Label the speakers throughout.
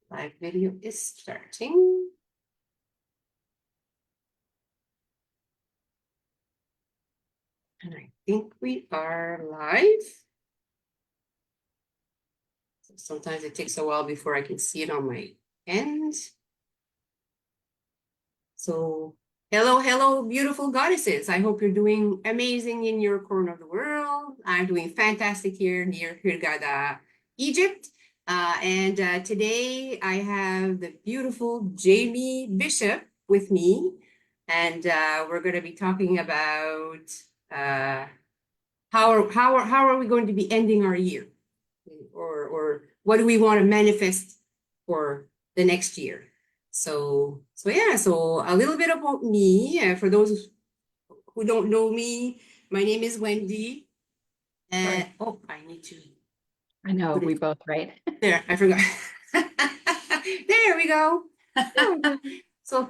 Speaker 1: Live video is starting. And I think we are live. So sometimes it takes a while before I can see it on my end. So hello, beautiful goddesses. I hope you're doing amazing in your corner of the world. I'm doing fantastic here near Hurghada, Egypt. Today I have the beautiful Jamie Bishop with me. And we're going to be talking about how are we going to be ending our year? Or what do we want to manifest for the next year? So a little bit about me. For those who don't know me, my name is Wendy. And I need to.
Speaker 2: I know, we both, right?
Speaker 1: There, I forgot. There we go. So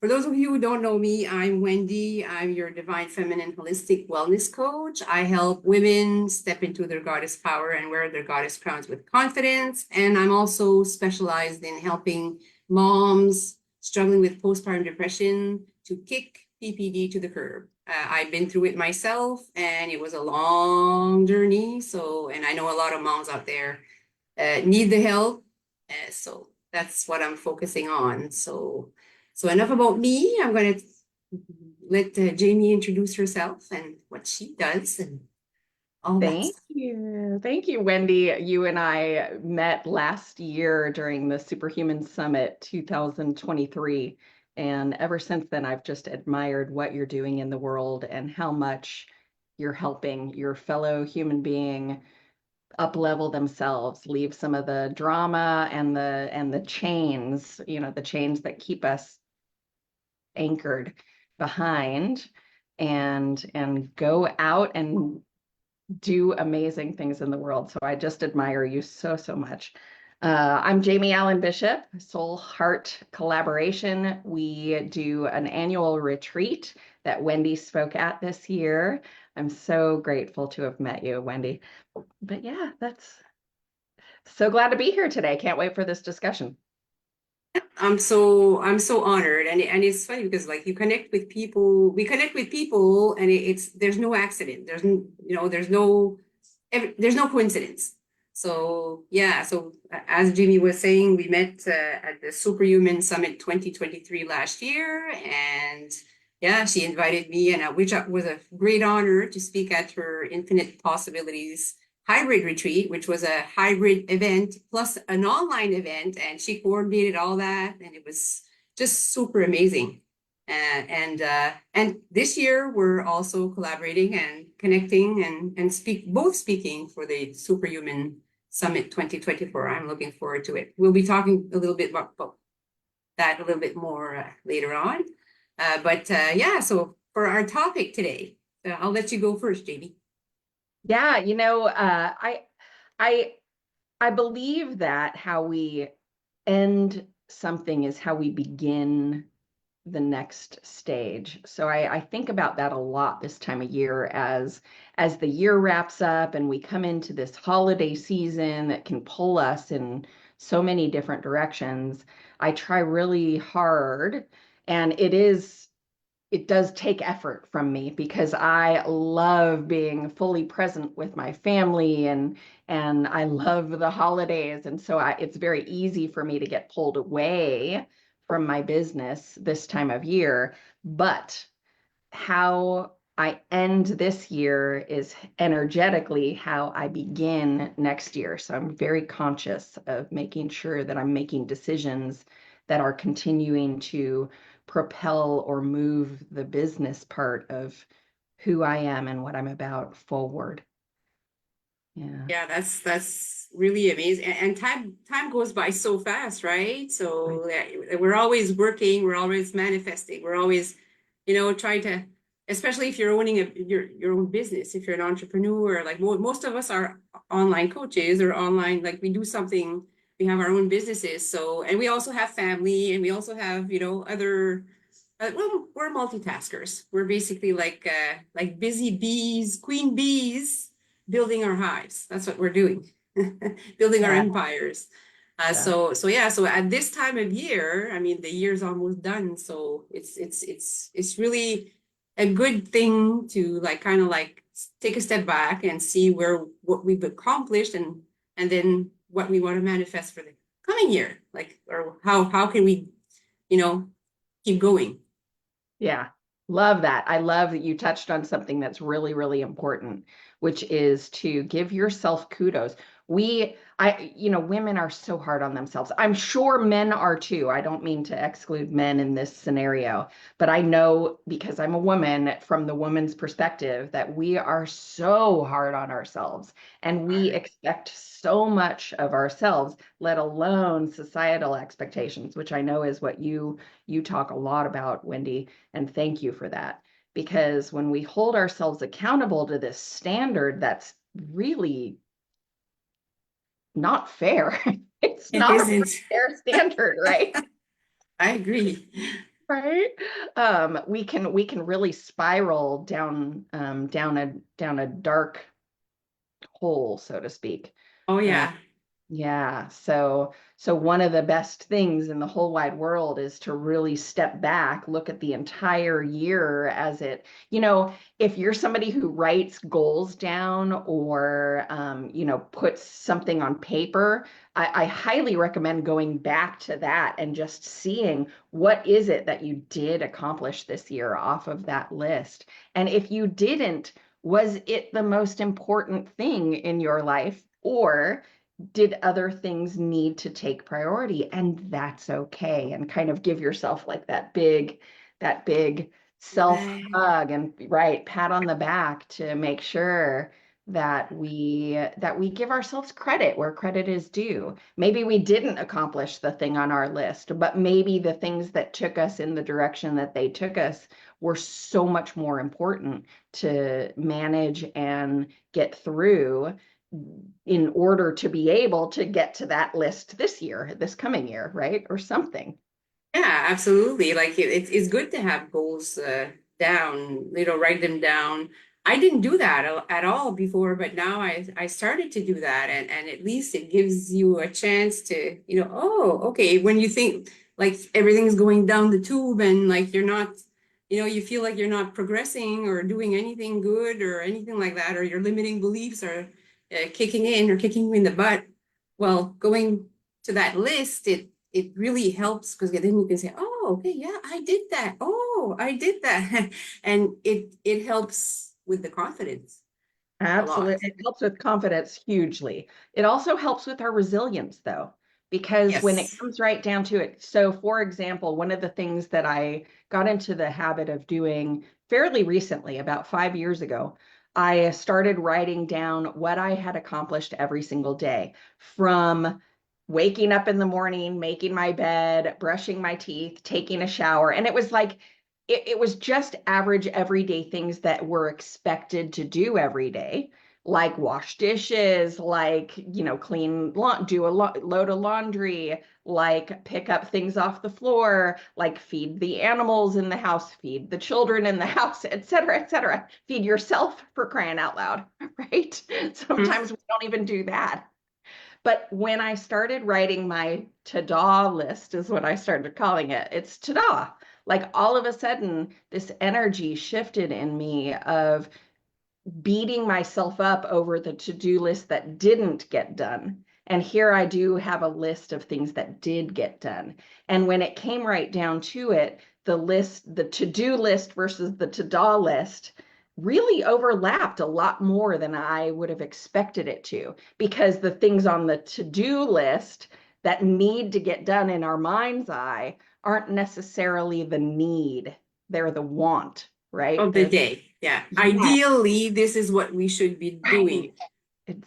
Speaker 1: for those of you who don't know me, I'm Wendy. I'm your divine feminine holistic wellness coach. I help women step into their goddess power and wear their goddess crowns with confidence. And I'm also specialized in helping moms struggling with postpartum depression to kick PPD to the curb. I've been through it myself, and it was a long journey. And I know a lot of moms out there need the help. So that's what I'm focusing on. So enough about me. I'm going to let Jamie introduce herself and what she does and all that.
Speaker 2: Thank you, Wendy. You and I met last year during the Superhuman Summit 2023. And ever since then, I've just admired what you're doing in the world and how much you're helping your fellow human being up-level themselves, leave some of the drama and the chains, the chains that keep us anchored behind, and go out and do amazing things in the world. So I just admire you so much. I'm Jamie Allen Bishop, Soul Heart Collaboration. We do an annual retreat that Wendy spoke at this year. I'm so grateful to have met you, Wendy. But yeah, that's so glad to be here today. Can't wait for this discussion.
Speaker 1: I'm so honored, and it's funny because like we connect with people, and there's no accident. There's no coincidence. So as Jimmy was saying, we met at the Superhuman Summit 2023 last year, and she invited me, and which was a great honor to speak at her Infinite Possibilities hybrid retreat, which was a hybrid event plus an online event, and she coordinated all that, and it was just super amazing. And this year we're also collaborating and connecting and speaking for the Superhuman Summit 2024. I'm looking forward to it. We'll be talking a little bit about that a little bit more later on. So for our topic today, I'll let you go first, Jamie.
Speaker 2: Yeah, I believe that how we end something is how we begin the next stage. So I think about that a lot this time of year as the year wraps up and we come into this holiday season that can pull us in so many different directions. I try really hard, and it does take effort from me because I love being fully present with my family, and I love the holidays. And so it's very easy for me to get pulled away from my business this time of year. But how I end this year is energetically how I begin next year. So I'm very conscious of making sure that I'm making decisions that are continuing to propel or move the business part of who I am and what I'm about forward.
Speaker 1: Yeah, that's really amazing. And time goes by so fast, right? So we're always working, we're always manifesting, we're always, trying to, especially if you're owning your own business, if you're an entrepreneur, like most of us are online coaches or online, like we do something, we have our own businesses. So, and we also have family, and we also have, other, well, we're multitaskers. We're basically like busy bees, queen bees, building our hives. That's what we're doing. building our
Speaker 2: Yeah.
Speaker 1: empires.
Speaker 2: Yeah.
Speaker 1: So at this time of year, I mean, the year's almost done, so it's really a good thing to like kind of like take a step back and see what we've accomplished and then what we want to manifest for the coming year, like, or how can we, you know, keep going.
Speaker 2: Yeah, love that. I love that you touched on something that's really, really important, which is to give yourself kudos. Women are so hard on themselves. I'm sure men are too. I don't mean to exclude men in this scenario, but I know because I'm a woman from the woman's perspective that we are so hard on ourselves and we expect so much of ourselves, let alone societal expectations, which I know is what you talk a lot about, Wendy. And thank you for that. Because when we hold ourselves accountable to this standard, that's really not fair. It's
Speaker 1: It
Speaker 2: not a
Speaker 1: isn't.
Speaker 2: fair standard, right?
Speaker 1: I agree.
Speaker 2: Right. We can really spiral down a dark hole, so to speak.
Speaker 1: Oh
Speaker 2: Uh,
Speaker 1: yeah.
Speaker 2: Yeah, so one of the best things in the whole wide world is to really step back, look at the entire year as if you're somebody who writes goals down or puts something on paper, I highly recommend going back to that and just seeing what is it that you did accomplish this year off of that list. And if you didn't, was it the most important thing in your life? Or did other things need to take priority? And that's okay. And kind of give yourself like that big self
Speaker 1: Right.
Speaker 2: hug and right, pat on the back to make sure that we give ourselves credit where credit is due. Maybe we didn't accomplish the thing on our list, but maybe the things that took us in the direction that they took us were so much more important to manage and get through in order to be able to get to that list this coming year, right? Or something.
Speaker 1: Yeah, absolutely. Like it's good to have goals down, write them down. I didn't do that at all before, but now I started to do that, and at least it gives you a chance to, oh, okay, when you think like everything's going down the tube and like you're not, you feel like you're not progressing or doing anything good or anything like that, or your limiting beliefs are kicking in or kicking you in the butt. Well, going to that list, it really helps because then you can say, oh, okay, yeah, I did that. Oh, I did that. And it helps with the confidence a lot.
Speaker 2: Absolutely. It helps with confidence hugely. It also helps with our resilience, though, because when it
Speaker 1: Yes.
Speaker 2: comes right down to it. So, for example, one of the things that I got into the habit of doing fairly recently, about 5 years ago, I started writing down what I had accomplished every single day from waking up in the morning, making my bed, brushing my teeth, taking a shower. And it was like, it was just average everyday things that were expected to do every day, like wash dishes, like clean do a load of laundry, like pick up things off the floor, like feed the animals in the house, feed the children in the house, et cetera, feed yourself, for crying out loud. Right?
Speaker 1: Mhm.
Speaker 2: Sometimes we don't even do that. But when I started writing my ta-da list, is what I started calling it. It's ta-da. Like all of a sudden, this energy shifted in me of beating myself up over the to-do list that didn't get done. And here I do have a list of things that did get done. And when it came right down to it, the to-do list versus the to-do list really overlapped a lot more than I would have expected it to, because the things on the to-do list that need to get done in our mind's eye aren't necessarily the need, they're the want, right?
Speaker 1: Of the
Speaker 2: They're
Speaker 1: day. Yeah.
Speaker 2: yeah,
Speaker 1: Ideally, this is what we should be
Speaker 2: right.
Speaker 1: doing,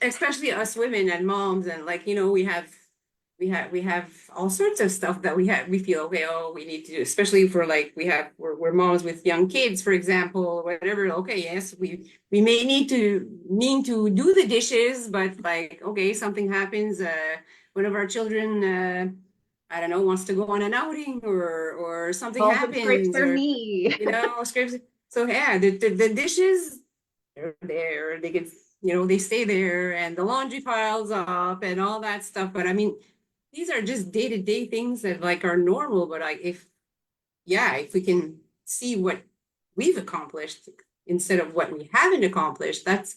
Speaker 1: especially us women and moms, and like, we have all sorts of stuff that we feel, okay, oh, we need to do, especially for like we're moms with young kids, for example, whatever. Okay, yes, we may need to do the dishes, but like, okay, something happens, one of our children, I don't know, wants to go on an outing, or something
Speaker 2: Falls and scrapes
Speaker 1: happens,
Speaker 2: their
Speaker 1: or
Speaker 2: knee.
Speaker 1: scrapes. So yeah, the dishes are there. They can, they stay there and the laundry piles up and all that stuff. But I mean, these are just day-to-day things that like are normal. But if we can see what we've accomplished instead of what we haven't accomplished, that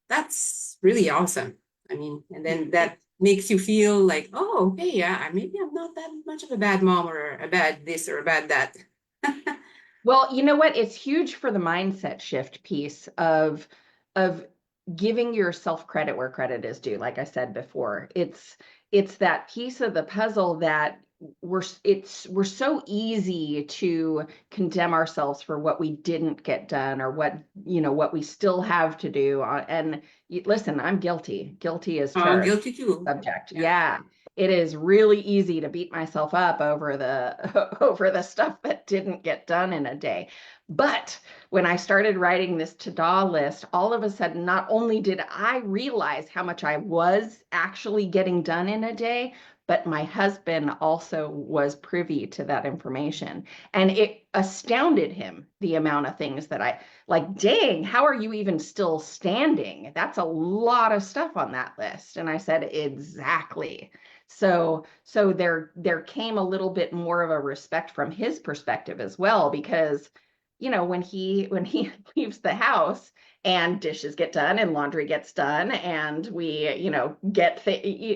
Speaker 1: that's really awesome. I mean, and then that makes you feel like, oh, okay, yeah, maybe I'm not that much of a bad mom or a bad this or a bad that.
Speaker 2: Well, you know what? It's huge for the mindset shift piece of giving yourself credit where credit is due. Like I said before, it's that piece of the puzzle that we're so easy to condemn ourselves for what we didn't get done or what we still have to do. And listen, I'm guilty as
Speaker 1: Oh,
Speaker 2: charged
Speaker 1: guilty too.
Speaker 2: subject.
Speaker 1: Yeah.
Speaker 2: Yeah, it is really easy to beat myself up over the over the stuff that didn't get done in a day. But when I started writing this to-do list, all of a sudden, not only did I realize how much I was actually getting done in a day, but my husband also was privy to that information. And it astounded him the amount of things that I like, dang, how are you even still standing? That's a lot of stuff on that list. And I said, exactly. So there came a little bit more of a respect from his perspective as well, because when he leaves the house and dishes get done and laundry gets done and we get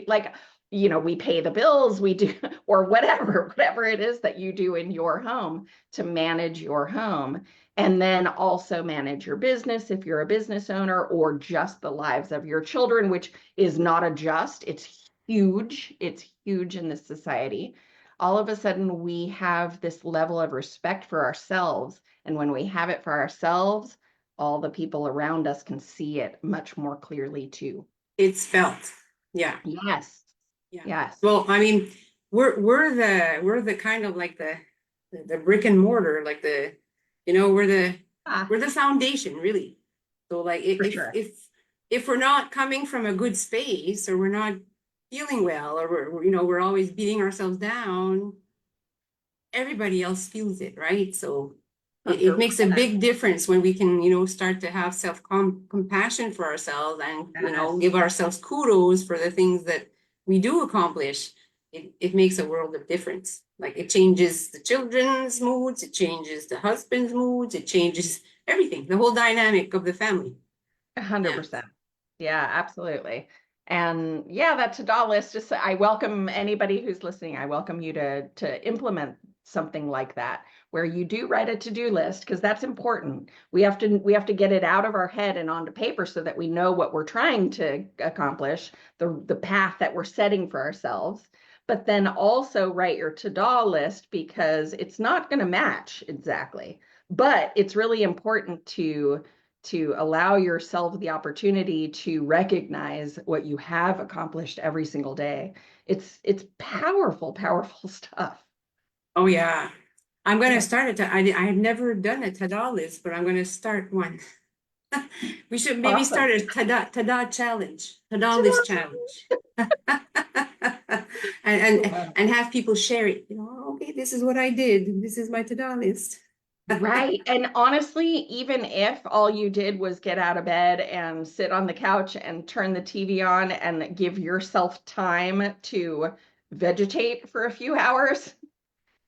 Speaker 2: like we pay the bills, we do or whatever it is that you do in your home to manage your home, and then also manage your business if you're a business owner, or just the lives of your children, which is not a just, it's huge in this society. All of a sudden we have this level of respect for ourselves, and when we have it for ourselves, all the people around us can see it much more clearly too.
Speaker 1: It's felt. Yeah.
Speaker 2: Yes.
Speaker 1: Yeah.
Speaker 2: Yes.
Speaker 1: Well, I mean, we're the kind of like the brick and mortar, like we're the
Speaker 2: Ah,
Speaker 1: we're the foundation, really. So like
Speaker 2: for sure.
Speaker 1: if we're not coming from a good space, or we're not feeling well, or we're always beating ourselves down, everybody else feels it, right? So it makes a
Speaker 2: 100%.
Speaker 1: big difference when we can, start to have compassion for ourselves, and,
Speaker 2: Yes.
Speaker 1: give ourselves kudos for the things that we do accomplish. It makes a world of difference. Like it changes the children's moods, it changes the husband's moods, it changes everything, the whole dynamic of the family. Yeah.
Speaker 2: 100%. Yeah, absolutely. And yeah, that to-do list, just I welcome anybody who's listening. I welcome you to implement something like that, where you do write a to-do list, because that's important. We have to get it out of our head and onto paper so that we know what we're trying to accomplish, the path that we're setting for ourselves. But then also write your to-do list, because it's not going to match exactly. But it's really important to allow yourself the opportunity to recognize what you have accomplished every single day. It's powerful, powerful stuff.
Speaker 1: Oh yeah. I'm going to
Speaker 2: Yeah.
Speaker 1: start it. I have never done a to-do list, but I'm going to start one. We should maybe
Speaker 2: Awesome.
Speaker 1: start a ta-da challenge, ta-da list challenge. And have people share it. Okay, this is what I did. This is my ta-da list.
Speaker 2: Right. And honestly, even if all you did was get out of bed and sit on the couch and turn the TV on and give yourself time to vegetate for a few hours,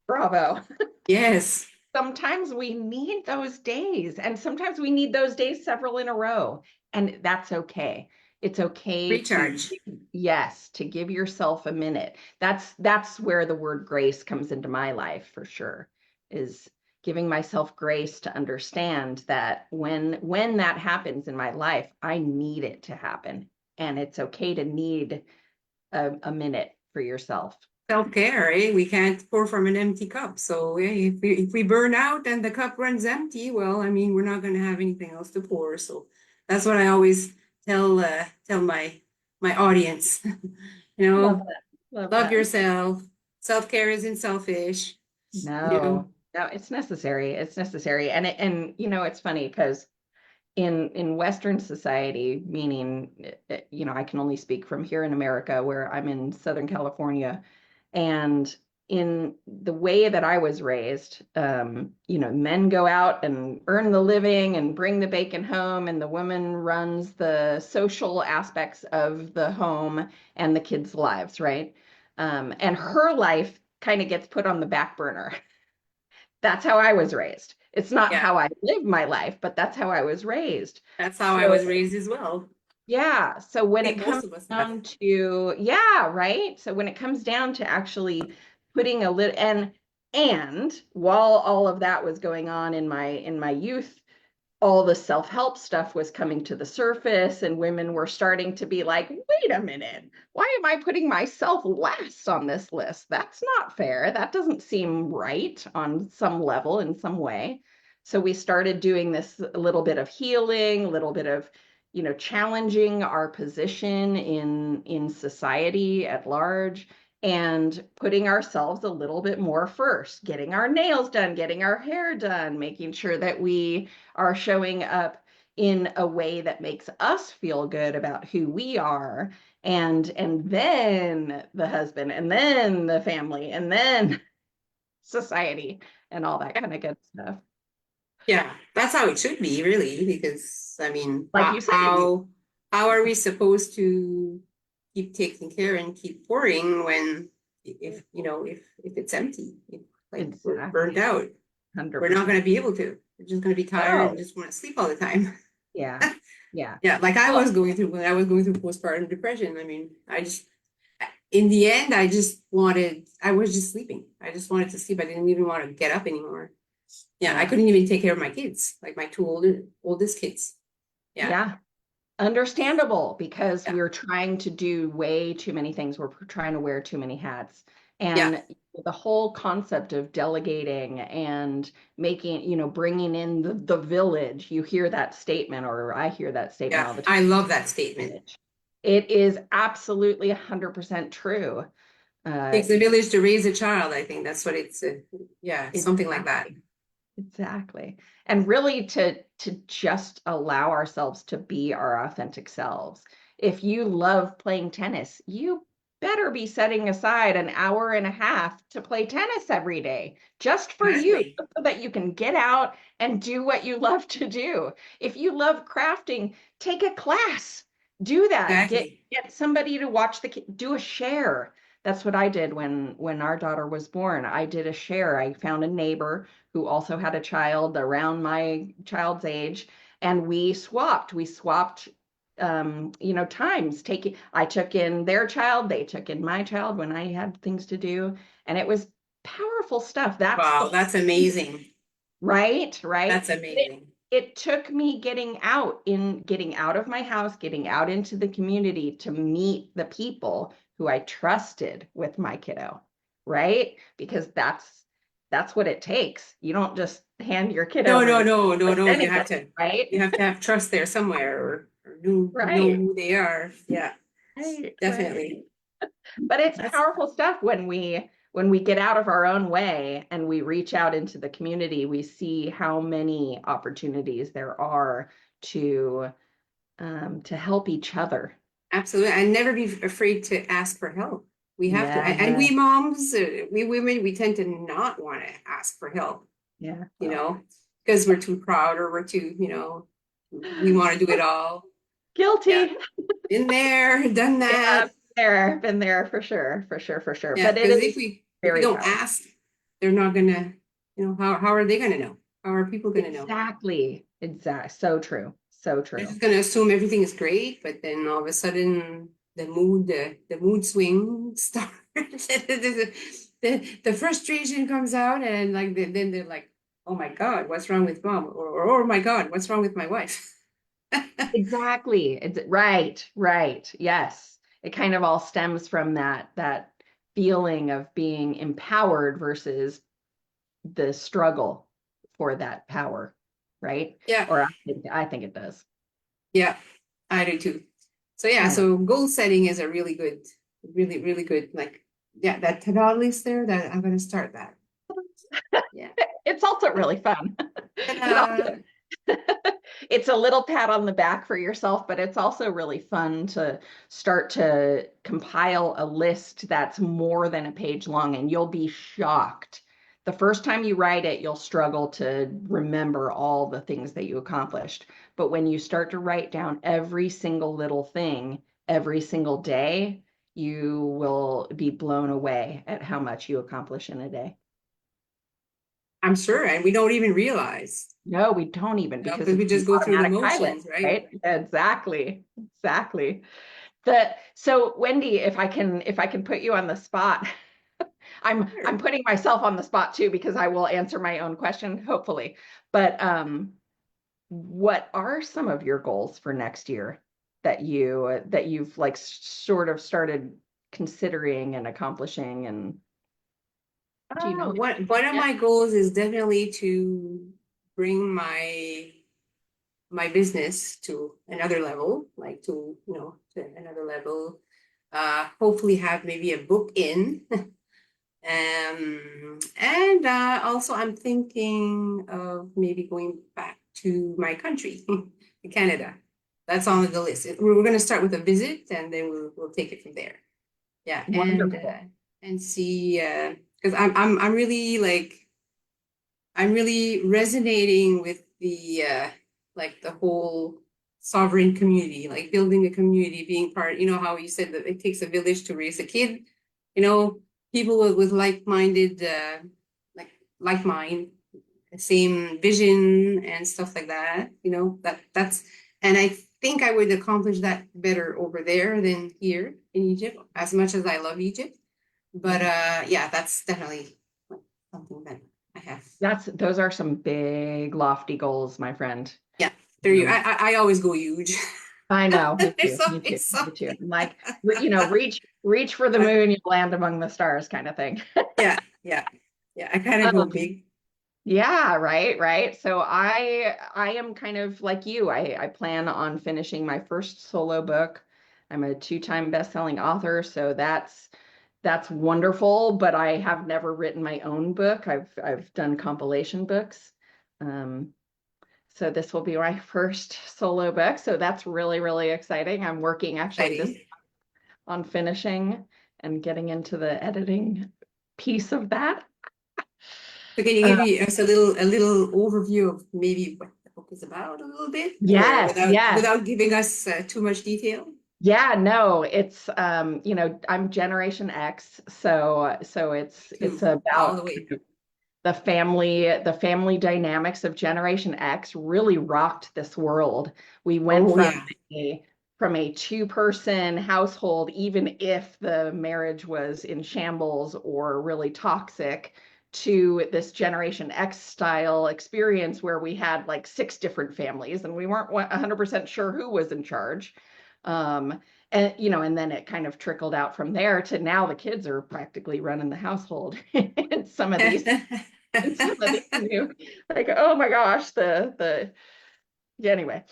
Speaker 2: bravo.
Speaker 1: Yes,
Speaker 2: Sometimes we need those days, and sometimes we need those days several in a row, and that's okay. It's okay to,
Speaker 1: recharge.
Speaker 2: yes, to give yourself a minute. That's where the word grace comes into my life for sure, is giving myself grace to understand that when that happens in my life, I need it to happen, and it's okay to need a minute for yourself.
Speaker 1: Self-care, eh? We can't pour from an empty cup. So if we burn out and the cup runs empty, well, I mean, we're not going to have anything else to pour. So that's what I always tell my audience. You
Speaker 2: Love
Speaker 1: know,
Speaker 2: that. Love
Speaker 1: love
Speaker 2: that.
Speaker 1: yourself. Self-care isn't selfish. You know,
Speaker 2: No, it's necessary. It's necessary. And it's funny because in Western society, meaning I can only speak from here in America, where I'm in Southern California, and in the way that I was raised, men go out and earn the living and bring the bacon home, and the woman runs the social aspects of the home and the kids' lives, right? And her life kind of gets put on the back burner. That's how I was raised. It's not
Speaker 1: Yeah,
Speaker 2: how I live my life, but that's how I was raised.
Speaker 1: that's how I
Speaker 2: So
Speaker 1: was raised as well.
Speaker 2: yeah. So when
Speaker 1: I
Speaker 2: it
Speaker 1: think most
Speaker 2: comes
Speaker 1: of us have.
Speaker 2: down to, yeah, right. So when it comes down to actually putting a little, and while all of that was going on in my youth, all the self-help stuff was coming to the surface, and women were starting to be like, wait a minute, why am I putting myself last on this list? That's not fair. That doesn't seem right on some level, in some way. So we started doing this, a little bit of healing, a little bit of, challenging our position in society at large, and putting ourselves a little bit more first, getting our nails done, getting our hair done, making sure that we are showing up in a way that makes us feel good about who we are, and then the husband, and then the family, and then society, and all that kind of good stuff.
Speaker 1: Yeah, that's how it should be, really, because I mean,
Speaker 2: Like you said,
Speaker 1: how are we supposed to keep taking care and keep pouring when if it's empty, if, like we're burnt
Speaker 2: exactly,
Speaker 1: out, we're not
Speaker 2: 100%.
Speaker 1: going to be able to. We're just going to be tired and
Speaker 2: No,
Speaker 1: just want to sleep all the time.
Speaker 2: yeah, yeah.
Speaker 1: Yeah, like I
Speaker 2: Well,
Speaker 1: was going through when I was going through postpartum depression. I mean, in the end, I was just sleeping. I just wanted to sleep. I didn't even want to get up anymore. Yeah, I
Speaker 2: yeah,
Speaker 1: couldn't even take care of my kids, like my two oldest kids. Yeah,
Speaker 2: yeah. Understandable, because
Speaker 1: yeah,
Speaker 2: we're trying to do way too many things. We're trying to wear too many hats.
Speaker 1: yeah,
Speaker 2: And the whole concept of delegating and making, bringing in the village, you hear that statement, or I hear that statement
Speaker 1: yeah.
Speaker 2: all the time.
Speaker 1: I love that statement.
Speaker 2: It is absolutely 100% true. Uh,
Speaker 1: Takes a village to raise a child. I think that's what it's. Yeah, something like that.
Speaker 2: exactly. Exactly. And really to just allow ourselves to be our authentic selves. If you love playing tennis, you better be setting aside an hour and a half to play tennis every day, just for you,
Speaker 1: Exactly.
Speaker 2: so that you can get out and do what you love to do. If you love crafting, take a class. Do that. Get
Speaker 1: Exactly.
Speaker 2: get somebody to watch do a share. That's what I did when our daughter was born. I did a share. I found a neighbor who also had a child around my child's age, and we swapped times. Taking I took in their child, they took in my child when I had things to do, and it was powerful stuff. That's the
Speaker 1: Wow,
Speaker 2: whole,
Speaker 1: that's amazing.
Speaker 2: right.
Speaker 1: That's
Speaker 2: it,
Speaker 1: amazing.
Speaker 2: it took me getting out of my house, getting out into the community, to meet the people who I trusted with my kiddo, right? Because that's what it takes. You don't just hand your kid
Speaker 1: No,
Speaker 2: over
Speaker 1: no,
Speaker 2: to
Speaker 1: no, no,
Speaker 2: like
Speaker 1: no.
Speaker 2: anybody, right?
Speaker 1: You have to have trust there somewhere, or know
Speaker 2: Right,
Speaker 1: who they are. Yeah,
Speaker 2: right.
Speaker 1: definitely.
Speaker 2: But it's
Speaker 1: That's
Speaker 2: powerful stuff when we get out of our own way and we reach out into the community. We see how many opportunities there are to to help each other.
Speaker 1: absolutely. And never be afraid to ask for help. We have to. And
Speaker 2: Yeah,
Speaker 1: we moms, we women, we tend to not want to ask for help,
Speaker 2: yeah.
Speaker 1: you
Speaker 2: Well,
Speaker 1: know, because we're too proud or we're too, we want to do it all. Yeah.
Speaker 2: guilty.
Speaker 1: Been there, done
Speaker 2: Yeah,
Speaker 1: that.
Speaker 2: been there for sure, for sure, for sure.
Speaker 1: Yeah.
Speaker 2: But it
Speaker 1: Because
Speaker 2: is
Speaker 1: if we
Speaker 2: very
Speaker 1: don't
Speaker 2: powerful.
Speaker 1: ask, they're not gonna, how are they gonna know? How are people gonna know?
Speaker 2: Exactly. Exactly. So true. So
Speaker 1: They're
Speaker 2: true.
Speaker 1: just gonna assume everything is great, but then all of a sudden the mood swing starts. The frustration comes out, and like then they're like, oh my God, what's wrong with mom? Or oh my God, what's wrong with my wife?
Speaker 2: Exactly. It's right, right. Yes. It kind of all stems from that feeling of being empowered versus the struggle for that power, right?
Speaker 1: Yeah,
Speaker 2: Or I think it does.
Speaker 1: yeah, I do too. So yeah,
Speaker 2: Yeah.
Speaker 1: so goal setting is a really good, really, really good, like, yeah, that to-do list there, that I'm gonna start that. Yeah.
Speaker 2: It's also really fun. It also
Speaker 1: Ta-da.
Speaker 2: It's a little pat on the back for yourself, but it's also really fun to start to compile a list that's more than a page long, and you'll be shocked. The first time you write it, you'll struggle to remember all the things that you accomplished. But when you start to write down every single little thing every single day, you will be blown away at how much you accomplish in a day.
Speaker 1: I'm sure, and we don't even realize,
Speaker 2: No, we don't even because
Speaker 1: because we
Speaker 2: it's an
Speaker 1: just go through the
Speaker 2: automatic pilot,
Speaker 1: motions, right?
Speaker 2: right? Exactly. Exactly. So Wendy, if I can put you on the spot, I'm
Speaker 1: Sure.
Speaker 2: putting myself on the spot too because I will answer my own question, hopefully. But what are some of your goals for next year that you've like sort of started considering and accomplishing, and do you know
Speaker 1: One of
Speaker 2: yet?
Speaker 1: my goals is definitely to bring my business to another level, like to another level. Hopefully have maybe a book in. And also I'm thinking of maybe going back to my country, to Canada. That's on the list. We're going to start with a visit, and then we'll take it from there. Yeah,
Speaker 2: Wonderful.
Speaker 1: and see, because I'm really like, I'm really resonating with the like the whole sovereign community, like building a community, being part. You know how you said that it takes a village to raise a kid. You know, people with like-minded, like like mind, same vision and stuff like that. That's, and I think I would accomplish that better over there than here in Egypt, as much as I love Egypt. But
Speaker 2: Yeah.
Speaker 1: yeah, that's definitely something that I have.
Speaker 2: Those are some big lofty goals, my friend.
Speaker 1: Yeah, there you.
Speaker 2: Um,
Speaker 1: I always go huge.
Speaker 2: I know, me
Speaker 1: There's
Speaker 2: too, me too,
Speaker 1: always
Speaker 2: me too.
Speaker 1: something.
Speaker 2: I'm like, reach for the
Speaker 1: I-
Speaker 2: moon, you land among the stars kind of thing.
Speaker 1: yeah, yeah, yeah. I kind of go
Speaker 2: Um,
Speaker 1: big.
Speaker 2: yeah, right, right. So I am kind of like you. I plan on finishing my first solo book. I'm a two-time best-selling author, so that's wonderful, but I have never written my own book. I've done compilation books. Um, So this will be my first solo book. So that's really, really exciting. I'm working actually this
Speaker 1: Exciting.
Speaker 2: on finishing and getting into the editing piece of that.
Speaker 1: So can you
Speaker 2: Uh,
Speaker 1: give me us a little overview of maybe what the book is about a little bit, or
Speaker 2: yes, yes.
Speaker 1: without giving us too much detail?
Speaker 2: Yeah, no, it's I'm Generation X, so
Speaker 1: Me
Speaker 2: it's
Speaker 1: too, all
Speaker 2: about
Speaker 1: the way.
Speaker 2: the family dynamics of Generation X really rocked this world. We went
Speaker 1: Oh
Speaker 2: from
Speaker 1: yeah.
Speaker 2: a two-person household, even if the marriage was in shambles or really toxic, to this Generation X style experience where we had like six different families and we weren't 100% sure who was in charge. Um, and then it kind of trickled out from there to now the kids are practically running the household in some of these and some of these new, like, oh my gosh, yeah, anyway.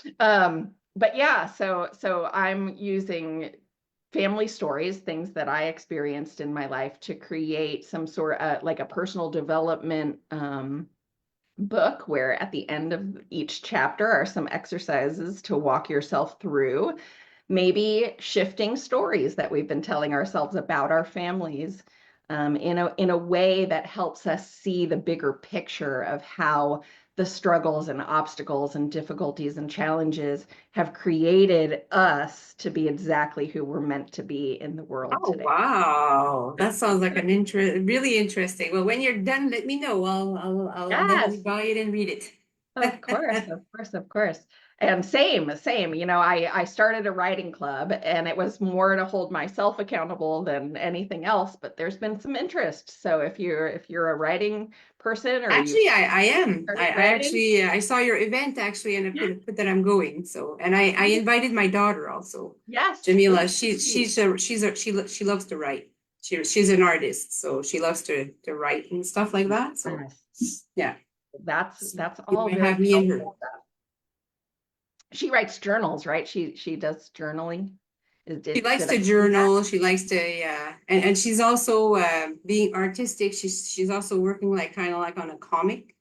Speaker 2: But yeah, so I'm using family stories, things that I experienced in my life, to create some sort of like a personal development book where at the end of each chapter are some exercises to walk yourself through, maybe shifting stories that we've been telling ourselves about our families, in a way that helps us see the bigger picture of how the struggles and obstacles and difficulties and challenges have created us to be exactly who we're meant to be in the world
Speaker 1: Oh
Speaker 2: today.
Speaker 1: wow, that sounds like really interesting. Well, when you're done, let me know. I'll definitely
Speaker 2: Yes.
Speaker 1: buy it and read
Speaker 2: Of course,
Speaker 1: it.
Speaker 2: of course, of course. And same. I started a writing club and it was more to hold myself accountable than anything else, but there's been some interest. So if you're a writing person or you've
Speaker 1: Actually, I am.
Speaker 2: started
Speaker 1: I
Speaker 2: writing,
Speaker 1: actually I saw your event actually, and I put that I'm going. So, and I invited my daughter also,
Speaker 2: yes,
Speaker 1: Jamila.
Speaker 2: please,
Speaker 1: She
Speaker 2: please.
Speaker 1: she's a she's a she loves to write. She's an artist, so she loves to write and stuff like that. So
Speaker 2: Yes.
Speaker 1: yeah,
Speaker 2: That's
Speaker 1: you
Speaker 2: all
Speaker 1: might
Speaker 2: very
Speaker 1: have me and her.
Speaker 2: helpful. She writes journals, right? She does journaling.
Speaker 1: She likes
Speaker 2: Did I
Speaker 1: to
Speaker 2: see that?
Speaker 1: journal. She likes to, yeah, and she's also being artistic. She's also working like kind of like on a comic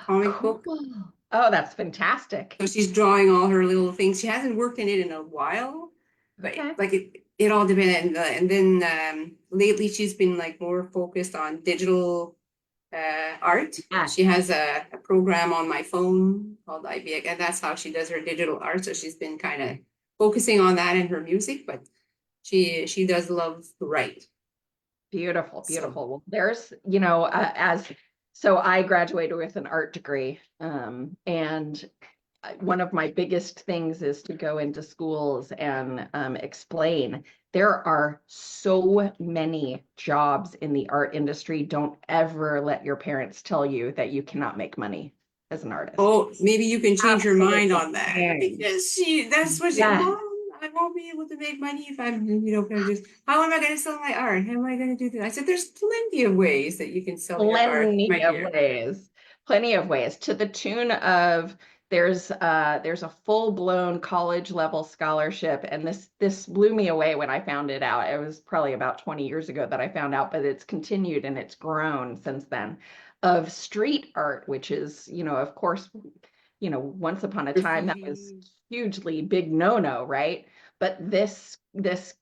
Speaker 1: book.
Speaker 2: Cool. Oh, that's fantastic.
Speaker 1: So she's drawing all her little things. She hasn't worked in it in a while, but
Speaker 2: Okay.
Speaker 1: like it all depends. And then lately she's been like more focused on digital art.
Speaker 2: Yes.
Speaker 1: She has a program on my phone called IBX, and that's how she does her digital art. So she's been kind of focusing on that in her music, but she does love to write.
Speaker 2: Beautiful,
Speaker 1: So
Speaker 2: beautiful. Well, there's, you know, so I graduated with an art degree, and one of my biggest things is to go into schools and explain there are so many jobs in the art industry. Don't ever let your parents tell you that you cannot make money as an artist.
Speaker 1: oh, maybe you can change your mind
Speaker 2: Absolutely
Speaker 1: on that
Speaker 2: can.
Speaker 1: because that's what she,
Speaker 2: Yes,
Speaker 1: Mom, I won't be able to make money if I'm, gonna just, how am I going to sell my art? How am I going to do that? I said, there's plenty of ways that you can sell your art, my
Speaker 2: plenty of
Speaker 1: dear.
Speaker 2: ways. Plenty of ways. To the tune of there's a full-blown college level scholarship, and this blew me away when I found it out. It was probably about 20 years ago that I found out, but it's continued and it's grown since then, of street art, which is, of course, once upon a time that was
Speaker 1: Graffiti.
Speaker 2: hugely big no-no, right? But this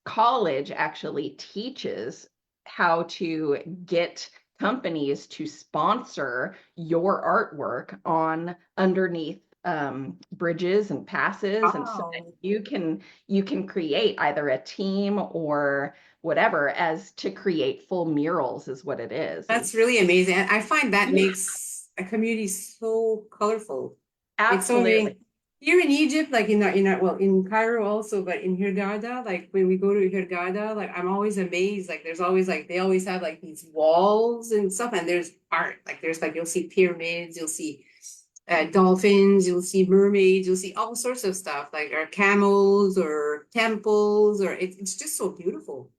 Speaker 2: college actually teaches how to get companies to sponsor your artwork on underneath bridges and passes, and so that
Speaker 1: Wow.
Speaker 2: you can create either a team or whatever as to create full murals is what it is. And
Speaker 1: That's really amazing. And I find that
Speaker 2: yeah,
Speaker 1: makes a community so colorful. It's so
Speaker 2: absolutely.
Speaker 1: amazing. Here in Egypt, like well, in Cairo also, but in Hurghada, like when we go to Hurghada, like I'm always amazed. Like there's always like they always have like these walls and stuff, and there's art. Like there's like you'll see pyramids, you'll see dolphins, you'll see mermaids, you'll see all sorts of stuff, like or camels or temples, or it's just so beautiful.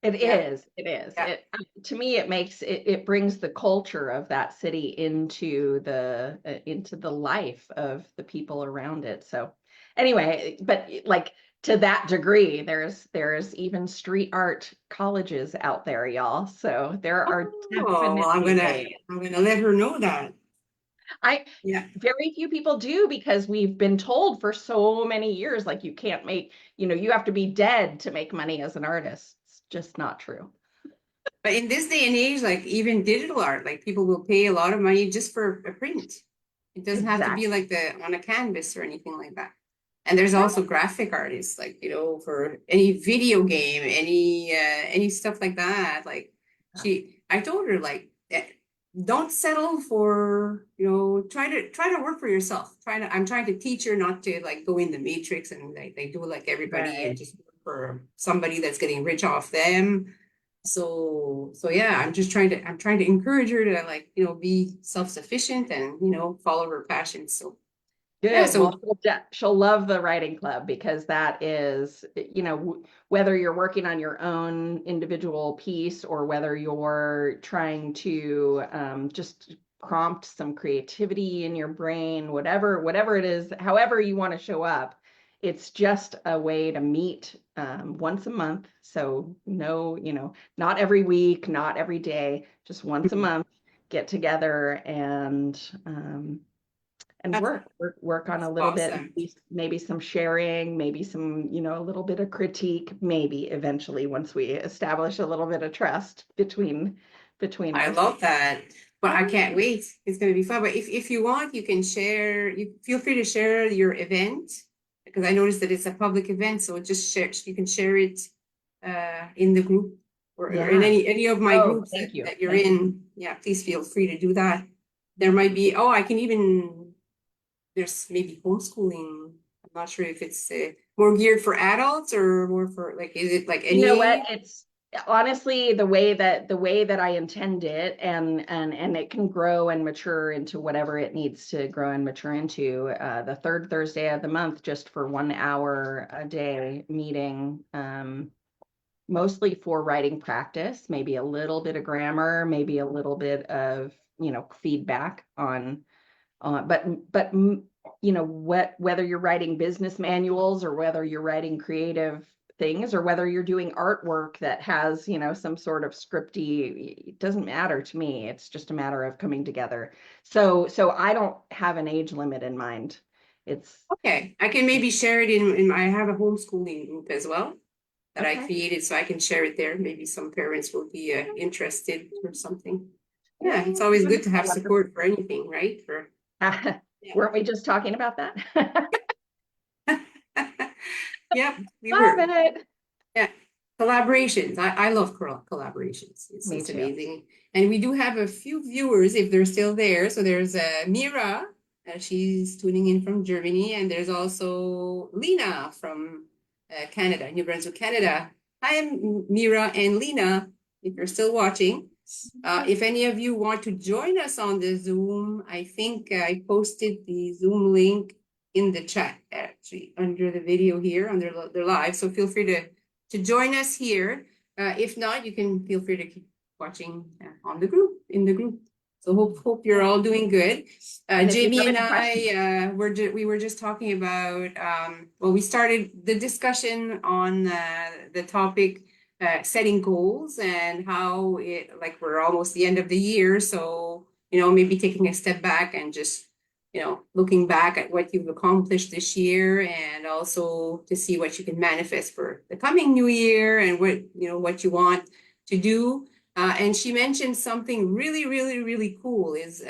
Speaker 2: It
Speaker 1: Yeah,
Speaker 2: is. It is.
Speaker 1: yeah.
Speaker 2: To me, it brings the culture of that city into the life of the people around it. So anyway, but like to that degree, there's even street art colleges out there, y'all. So there are
Speaker 1: Oh, well,
Speaker 2: definitely ways.
Speaker 1: I'm gonna let her know that.
Speaker 2: I
Speaker 1: Yeah.
Speaker 2: Very few people do because we've been told for so many years, like you can't make, you have to be dead to make money as an artist. It's just not true.
Speaker 1: But in this day and age, like even digital art, like people will pay a lot of money just for a print. It doesn't have to be
Speaker 2: Exactly.
Speaker 1: like the on a canvas or anything like that. And there's also graphic artists, like, for any video game, any stuff like that. Like I told her like don't settle for, try to work for yourself. I'm trying to teach her not to like go in the matrix and they do like everybody and
Speaker 2: Right.
Speaker 1: just work for somebody that's getting rich off them. So yeah, I'm trying to encourage her to like, be self-sufficient and, follow her passions. So yeah,
Speaker 2: Good.
Speaker 1: so
Speaker 2: Well, she'll love the writing club because that is, whether you're working on your own individual piece or whether you're trying to just prompt some creativity in your brain, whatever it is, however you want to show up, it's just a way to meet once a month. So no, not every week, not every day, just once a month, get together and
Speaker 1: that's
Speaker 2: work on a little bit,
Speaker 1: awesome.
Speaker 2: maybe some sharing, maybe some, a little bit of critique, maybe eventually once we establish a little bit of trust between
Speaker 1: I
Speaker 2: us.
Speaker 1: love that. But I
Speaker 2: Yeah,
Speaker 1: can't wait. It's going to be fun. But if you want, you can share, you feel free to share your event because I noticed that it's a public event. So just share, you can share it in the group or in
Speaker 2: yeah.
Speaker 1: any of my
Speaker 2: Oh,
Speaker 1: groups
Speaker 2: thank you.
Speaker 1: that you're
Speaker 2: Thank you.
Speaker 1: in. Yeah, please feel free to do that. There might be, oh, I can even, there's maybe homeschooling. I'm not sure if it's more geared for adults or more for like, is it like
Speaker 2: You know
Speaker 1: any
Speaker 2: what?
Speaker 1: age?
Speaker 2: It's honestly the way that I intend it, and it can grow and mature into whatever it needs to grow and mature into. The third Thursday of the month, just for 1 hour a day meeting, mostly for writing practice, maybe a little bit of grammar, maybe a little bit of, feedback but whether you're writing business manuals or whether you're writing creative things, or whether you're doing artwork that has, some sort of scripty, it doesn't matter to me. It's just a matter of coming together. So I don't have an age limit in mind. It's
Speaker 1: Okay, I can maybe share it I have a homeschooling group as well that I
Speaker 2: okay.
Speaker 1: created, so I can share it there. Maybe some parents will be interested or something. Yeah, it's
Speaker 2: Yeah,
Speaker 1: always good to
Speaker 2: I
Speaker 1: have
Speaker 2: love
Speaker 1: support for anything, right? For yeah.
Speaker 2: Weren't we just talking about that?
Speaker 1: Yep, we
Speaker 2: Love
Speaker 1: were.
Speaker 2: it.
Speaker 1: Yeah, collaborations. I love collaborations.
Speaker 2: Me
Speaker 1: It's
Speaker 2: too.
Speaker 1: amazing. And we do have a few viewers if they're still there. So there's Mira, she's tuning in from Germany, and there's also Lena from Canada, New Brunswick, Canada. Hi, Mira and Lena, if you're still watching. If any of you want to join us on the Zoom, I think I posted the Zoom link in the chat actually under the video here under the live. So feel free to join us here. If not, you can feel free to keep watching on the group, in the group. So hope you're all doing good.
Speaker 2: And if you
Speaker 1: Jamie
Speaker 2: have
Speaker 1: and
Speaker 2: any questions,
Speaker 1: I we were just talking about well, we started the discussion on the topic setting goals and how it like we're almost the end of the year. So, maybe taking a step back and just looking back at what you've accomplished this year and also to see what you can manifest for the coming new year and what you want to do. And she mentioned something really, really, really cool is,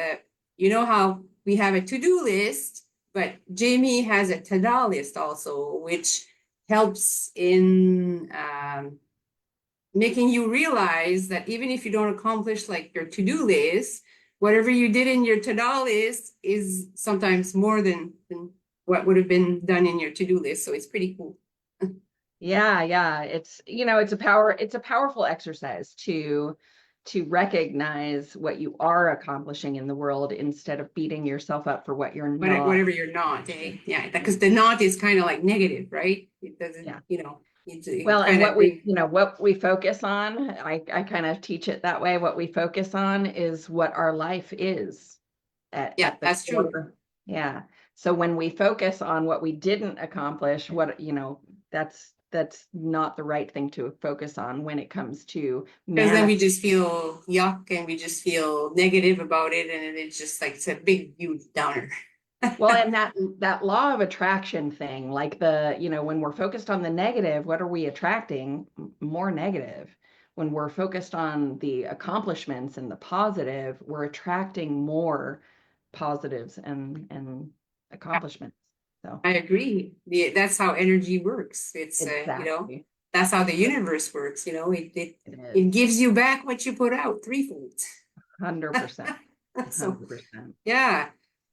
Speaker 1: how we have a to-do list, but Jamie has a ta-da list also, which helps in making you realize that even if you don't accomplish like your to-do list, whatever you did in your to-do list is sometimes more than what would have been done in your to-do list. So it's pretty cool.
Speaker 2: yeah, it's a powerful exercise to recognize what you are accomplishing in the world instead of beating yourself up for what you're not.
Speaker 1: Whatever you're not, eh? Yeah, because the not is kind of like negative, right? It doesn't,
Speaker 2: Yeah.
Speaker 1: it
Speaker 2: Well, and
Speaker 1: kind of brings.
Speaker 2: what we focus on, I kind of teach it that way. What we focus on is what our life is
Speaker 1: Yeah,
Speaker 2: at the
Speaker 1: that's true.
Speaker 2: core. Yeah. So when we focus on what we didn't accomplish, that's not the right thing to focus on when it comes to
Speaker 1: Because then we
Speaker 2: manifest.
Speaker 1: just feel yuck and we just feel negative about it, and it's just like it's a big, huge downer.
Speaker 2: Well, and that law of attraction thing, like when we're focused on the negative, what are we attracting? More negative. When we're focused on the accomplishments and the positive, we're attracting more positives and accomplishments. So
Speaker 1: I agree. That's how energy works. It's
Speaker 2: exactly,
Speaker 1: that's how the universe works.
Speaker 2: it
Speaker 1: It
Speaker 2: is
Speaker 1: gives you back what you put out threefold.
Speaker 2: 100%,
Speaker 1: So
Speaker 2: 100%.
Speaker 1: yeah,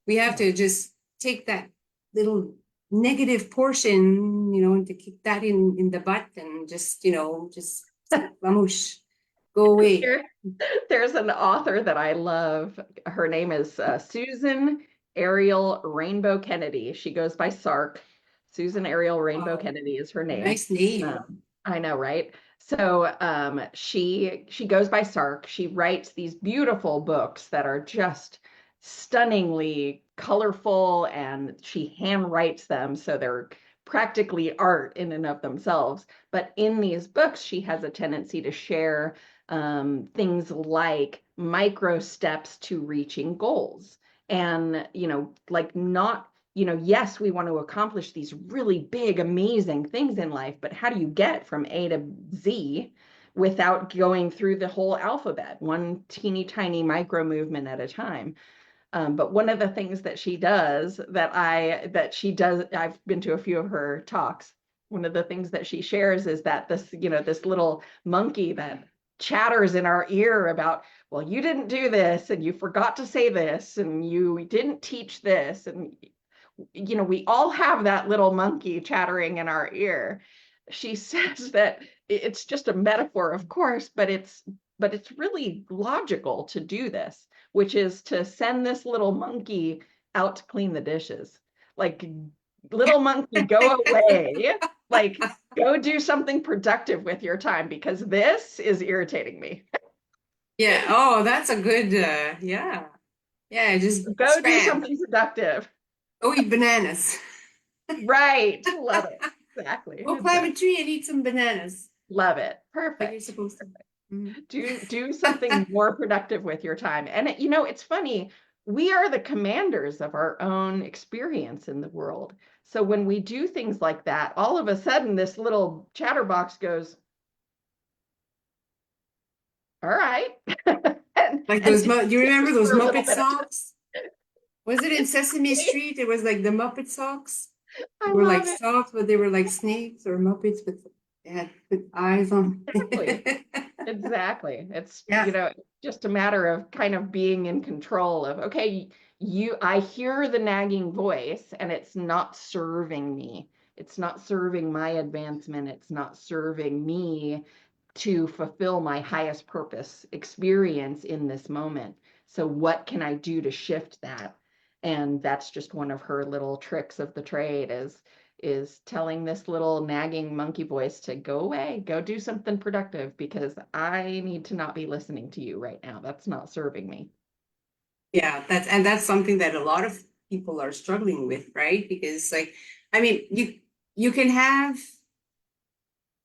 Speaker 1: we have
Speaker 2: Yeah.
Speaker 1: to just take that little negative portion, and to kick that in the butt and just vamos, go away.
Speaker 2: There, there's an author that I love. Her name is Susan Ariel Rainbow Kennedy. She goes by Sark. Susan Ariel Rainbow
Speaker 1: Wow,
Speaker 2: Kennedy is her name.
Speaker 1: nice name.
Speaker 2: I know, right? So she goes by Sark. She writes these beautiful books that are just stunningly colorful, and she hand writes them, so they're practically art in and of themselves. But in these books, she has a tendency to share things like micro steps to reaching goals. And, like not, yes, we want to accomplish these really big, amazing things in life, but how do you get from A to Z without going through the whole alphabet, one teeny tiny micro movement at a time? But one of the things that she does I've been to a few of her talks. One of the things that she shares is that this little monkey that chatters in our ear about, well, you didn't do this and you forgot to say this and you didn't teach this. And, we all have that little monkey chattering in our ear. She says that it's just a metaphor, of course, but it's really logical to do this, which is to send this little monkey out to clean the dishes. Like, little monkey, go away. Like, go do something productive with your time because this is irritating me.
Speaker 1: Yeah. Oh, that's a good. Yeah. Yeah. Just
Speaker 2: Go do
Speaker 1: scram.
Speaker 2: something productive.
Speaker 1: Go eat bananas.
Speaker 2: Right. Love it. Exactly.
Speaker 1: Go climb a tree and eat some bananas
Speaker 2: Love it.
Speaker 1: like you're
Speaker 2: Perfect.
Speaker 1: supposed to. Mhm.
Speaker 2: Do something more productive with your time. And it's funny, we are the commanders of our own experience in the world. So when we do things like that, all of a sudden this little chatterbox goes, all right.
Speaker 1: Like
Speaker 2: And
Speaker 1: those,
Speaker 2: it
Speaker 1: you remember
Speaker 2: disappears
Speaker 1: those
Speaker 2: for a little
Speaker 1: Muppet
Speaker 2: bit of
Speaker 1: socks? Was it in
Speaker 2: it's
Speaker 1: Sesame Street? It was like the Muppet socks. They
Speaker 2: I
Speaker 1: were like
Speaker 2: love it.
Speaker 1: socks, but they were like snakes or Muppets with they had with eyes on.
Speaker 2: Exactly. Exactly. It's,
Speaker 1: Yeah,
Speaker 2: just a matter of kind of being in control of, okay, I hear the nagging voice and it's not serving me. It's not serving my advancement. It's not serving me to fulfill my highest purpose experience in this moment. So what can I do to shift that? And that's just one of her little tricks of the trade is telling this little nagging monkey voice to go away, go do something productive because I need to not be listening to you right now. That's not serving me.
Speaker 1: yeah, that's something that a lot of people are struggling with, right? Because like, I mean, you can have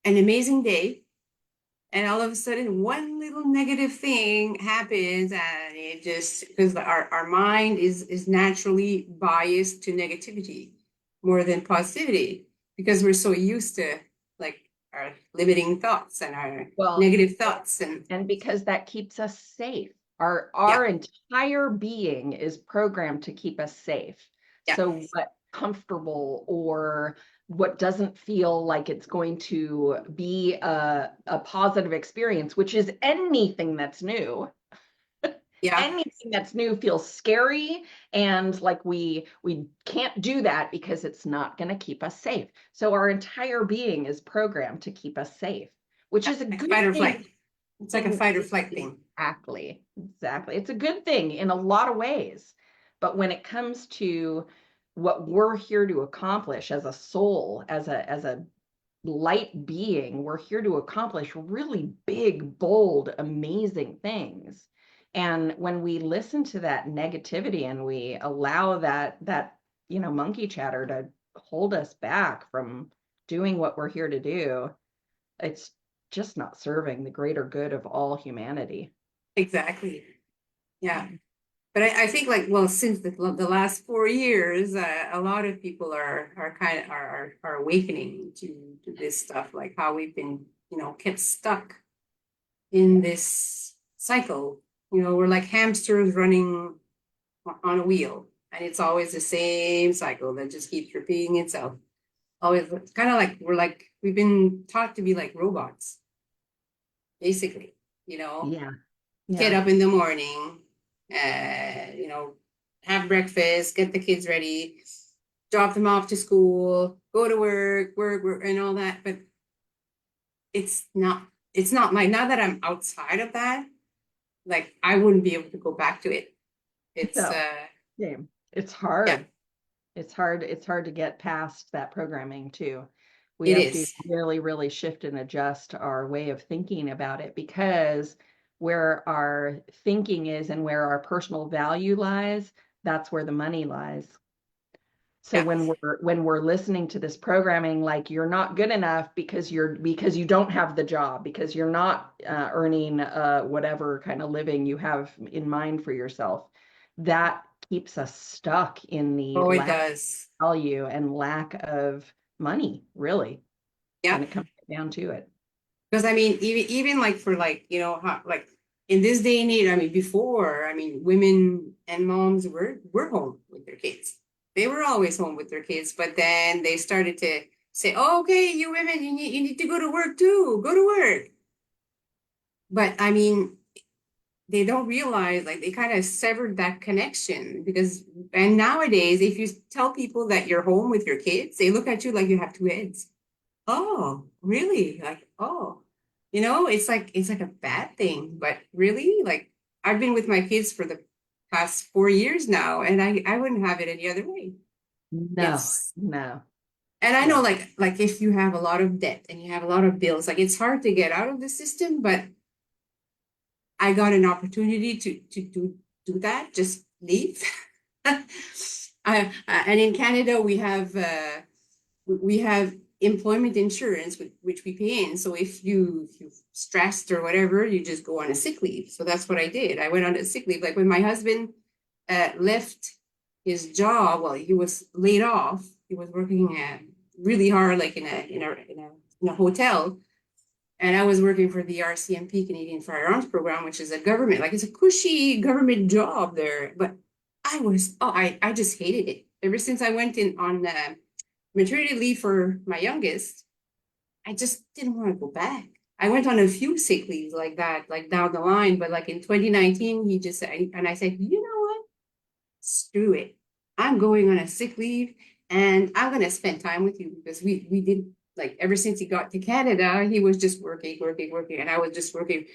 Speaker 1: an amazing day, and all of a sudden one little negative thing happens, and it just because our mind is naturally biased to negativity more than positivity because we're so used to like our limiting thoughts and our
Speaker 2: Well,
Speaker 1: negative thoughts and
Speaker 2: and because that keeps us safe.
Speaker 1: yeah,
Speaker 2: Our entire being is programmed to keep us safe.
Speaker 1: yeah,
Speaker 2: So what comfortable or what doesn't feel like it's going to be a positive experience, which is anything that's new,
Speaker 1: yeah,
Speaker 2: anything that's new feels scary, and like we can't do that because it's not going to keep us safe. So our entire being is programmed to keep us safe, which
Speaker 1: yeah,
Speaker 2: is a
Speaker 1: like
Speaker 2: good
Speaker 1: fight or
Speaker 2: thing
Speaker 1: flight. It's like a
Speaker 2: in
Speaker 1: fight or flight thing.
Speaker 2: exactly. It's a good thing in a lot of ways. But when it comes to what we're here to accomplish as a soul, as a light being, we're here to accomplish really big, bold, amazing things. And when we listen to that negativity and we allow that monkey chatter to hold us back from doing what we're here to do, it's just not serving the greater good of all humanity.
Speaker 1: Exactly. Yeah. But I think like well since the last 4 years a lot of people are kind of are awakening to this stuff like how we've been kept stuck in
Speaker 2: Yeah.
Speaker 1: this cycle. We're like hamsters running on a wheel and it's always the same cycle that just keeps repeating itself. Always it's kind of like we've been taught to be like robots basically. you know
Speaker 2: Yeah.
Speaker 1: get
Speaker 2: Yeah.
Speaker 1: up in the morning, uh, you know, have breakfast, get the kids ready, drop them off to school, go to work, and all that. But it's not, it's not like now that I'm outside of that, like I wouldn't be able to go back to it. It's,
Speaker 2: No. Same. It's
Speaker 1: yeah,
Speaker 2: hard. It's hard to get past that programming too. We
Speaker 1: it
Speaker 2: have to
Speaker 1: is.
Speaker 2: really, really shift and adjust our way of thinking about it because where our thinking is and where our personal value lies, that's where the money lies. So
Speaker 1: Yeah.
Speaker 2: when we're listening to this programming, like you're not good enough because you don't have the job, because you're not earning whatever kind of living you have in mind for yourself, that keeps us stuck in the
Speaker 1: Oh, it
Speaker 2: lack
Speaker 1: does.
Speaker 2: of value and lack of money, really,
Speaker 1: Yeah.
Speaker 2: when it comes down to it.
Speaker 1: Because I mean, even like for like, how, like in this day and age, I mean, before, I mean, women and moms were home with their kids. They were always home with their kids, but then they started to say, oh, okay, you women, you need to go to work too. Go to work. But I mean, they don't realize like they kind of severed that connection because and nowadays, if you tell people that you're home with your kids, they look at you like you have two heads. Oh, really? Like, oh, it's like a bad thing, but really, like I've been with my kids for the past 4 years now, and I wouldn't have it any other way.
Speaker 2: No,
Speaker 1: It's
Speaker 2: no,
Speaker 1: and I know
Speaker 2: no.
Speaker 1: like if you have a lot of debt and you have a lot of bills, like it's hard to get out of the system, but I got an opportunity to do that, just leave. And in Canada we have employment insurance, which we pay in. So if you're stressed or whatever, you just go on a sick leave. So that's what I did. I went on a sick leave. Like when my husband left his job, well, he was laid off. He was working really hard, like in a hotel. And I was working for the RCMP, Canadian Firearms Program, which is a government, like it's a cushy government job there. But I just hated it. Ever since I went in on maternity leave for my youngest, I just didn't want to go back. I went on a few sick leaves like that, like down the line. But like in 2019, he just said, and I said, you know what? Screw it. I'm going on a sick leave and I'm going to spend time with you because we did like ever since he got to Canada, he was just working, working, working, and I was just working.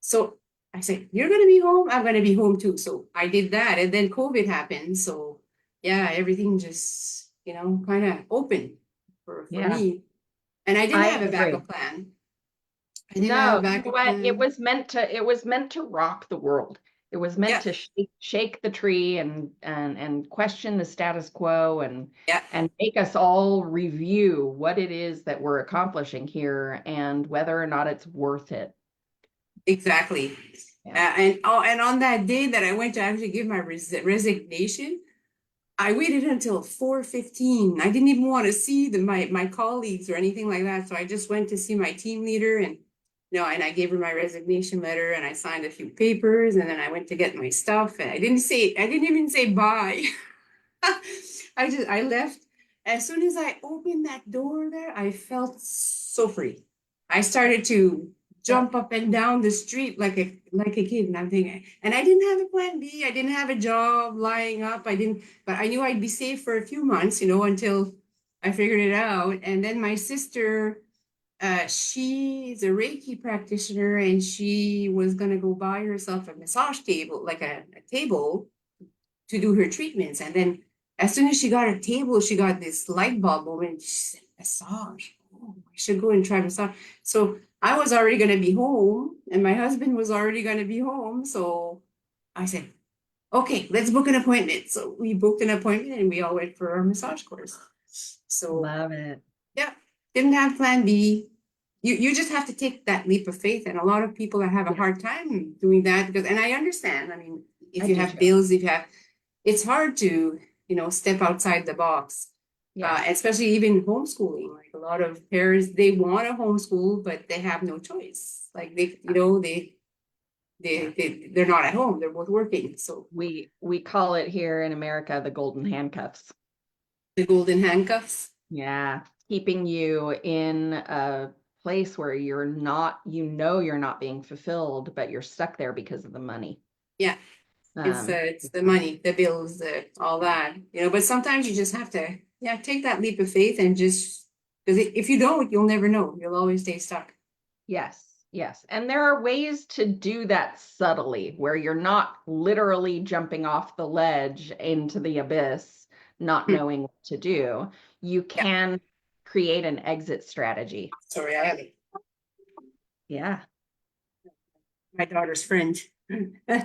Speaker 1: So I said, you're going to be home. I'm going to be home too. So I did that. And then COVID happened. So yeah, everything just, kind of opened for
Speaker 2: Yeah,
Speaker 1: me. And I didn't
Speaker 2: I
Speaker 1: have a
Speaker 2: agree.
Speaker 1: backup plan. I didn't have a
Speaker 2: No, you know
Speaker 1: backup
Speaker 2: what? It
Speaker 1: plan.
Speaker 2: was meant to, it was meant to rock the world. It was meant
Speaker 1: Yeah.
Speaker 2: to shake the tree and question the status quo
Speaker 1: Yeah.
Speaker 2: and make us all review what it is that we're accomplishing here and whether or not it's worth it.
Speaker 1: Exactly.
Speaker 2: Yeah.
Speaker 1: And on that day that I went to actually give my resignation, I waited until 4:15. I didn't even want to see my colleagues or anything like that. So I just went to see my team leader and and I gave her my resignation letter and I signed a few papers and then I went to get my stuff and I didn't even say bye. I left. As soon as I opened that door there, I felt so free. I started to
Speaker 2: Good.
Speaker 1: jump up and down the street like a kid. And I'm thinking, and I didn't have a plan B. I didn't have a job lying up. But I knew I'd be safe for a few months, until I figured it out. And then my sister, she's a Reiki practitioner, and she was gonna go buy herself a massage table, like a table to do her treatments. And then as soon as she got her table, she got this light bulb moment. She said, massage. Oh, I should go and try massage. So I was already going to be home and my husband was already going to be home. So I said, okay, let's book an appointment. So we booked an appointment and we all went for our massage course. So
Speaker 2: Love it.
Speaker 1: yeah, didn't have plan B. You just have to take that leap of faith. And a lot of people have a
Speaker 2: Yeah,
Speaker 1: hard time doing that because, and I understand. I mean, if
Speaker 2: I
Speaker 1: you
Speaker 2: do
Speaker 1: have
Speaker 2: too.
Speaker 1: bills, if you have it's hard to, step outside the box,
Speaker 2: Yes.
Speaker 1: especially even homeschooling. Like a lot of parents, they want to homeschool, but they have no choice. Like
Speaker 2: Yeah.
Speaker 1: they're not at home. They're both working. So
Speaker 2: We call it here in America the golden handcuffs.
Speaker 1: the golden handcuffs.
Speaker 2: Yeah, keeping you in a place where you're not, you're not being fulfilled, but you're stuck there because of the money.
Speaker 1: Yeah, it's the money, the bills, all that. But sometimes you just have to, yeah, take that leap of faith and just because if you don't, you'll never know. You'll always stay stuck.
Speaker 2: Yes, yes. And there are ways to do that subtly where you're not literally jumping off the ledge into the abyss, not
Speaker 1: Hmm.
Speaker 2: knowing what to do. You
Speaker 1: Yeah,
Speaker 2: can create an exit strategy.
Speaker 1: sorry, I have
Speaker 2: Yeah,
Speaker 1: my daughter's friend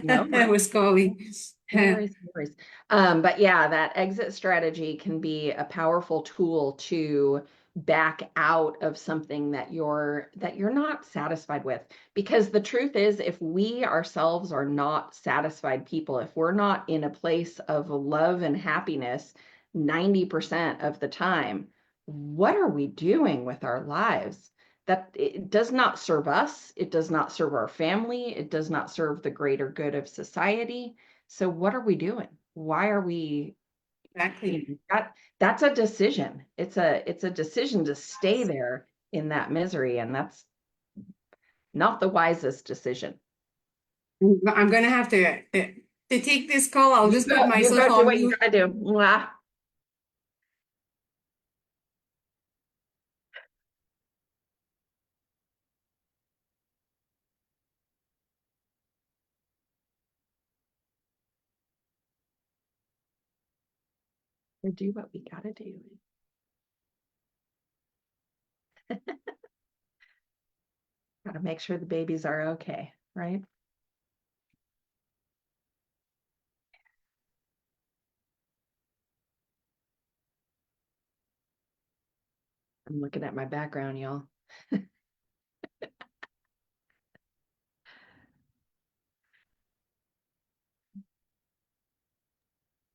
Speaker 2: no worries.
Speaker 1: was calling.
Speaker 2: No worries, no worries. But yeah, that exit strategy can be a powerful tool to back out of something that you're not satisfied with. Because the truth is, if we ourselves are not satisfied people, if we're not in a place of love and happiness 90% of the time, what are we doing with our lives? That it does not serve us, it does not serve our family, it does not serve the greater good of society. So what are we doing? Why are we,
Speaker 1: Exactly.
Speaker 2: that's a decision. It's a decision to stay there in that misery. And that's not the wisest decision.
Speaker 1: I'm gonna have to take this call. I'll just put
Speaker 2: You
Speaker 1: myself
Speaker 2: go do
Speaker 1: on
Speaker 2: what you
Speaker 1: mute.
Speaker 2: gotta do. Mwah. Or do what we gotta do. Gotta make sure the babies are okay, right? I'm looking at my background, y'all.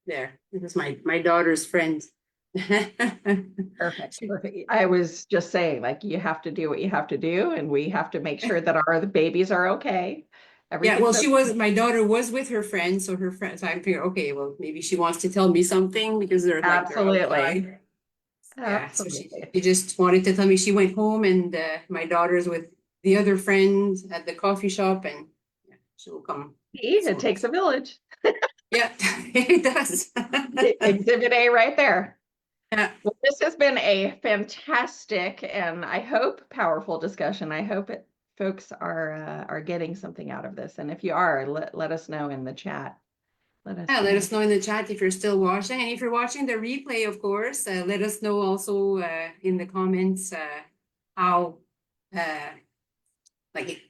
Speaker 1: There. This is my daughter's friend.
Speaker 2: Perfect. Perfect. I was just saying, like, you have to do what you have to do, and we have to make sure that the babies are okay.
Speaker 1: Yeah, well,
Speaker 2: Everything's
Speaker 1: my daughter was with her friend, so so I'm thinking, okay, well, maybe she wants to tell me something because they're
Speaker 2: absolutely,
Speaker 1: outside. Yeah, so
Speaker 2: absolutely.
Speaker 1: she just wanted to tell me she went home and my daughter's with the other friend at the coffee shop and yeah, she will come
Speaker 2: See, it
Speaker 1: soon.
Speaker 2: takes a village.
Speaker 1: Yeah, it does.
Speaker 2: Exhibit A right there.
Speaker 1: Yeah.
Speaker 2: Well, this has been a fantastic and I hope powerful discussion. I hope folks are getting something out of this. And if you are, let us know in the chat. Let us
Speaker 1: Yeah, let
Speaker 2: know.
Speaker 1: us know in the chat if you're still watching. And if you're watching the replay, of course, let us know also in the comments how uh, like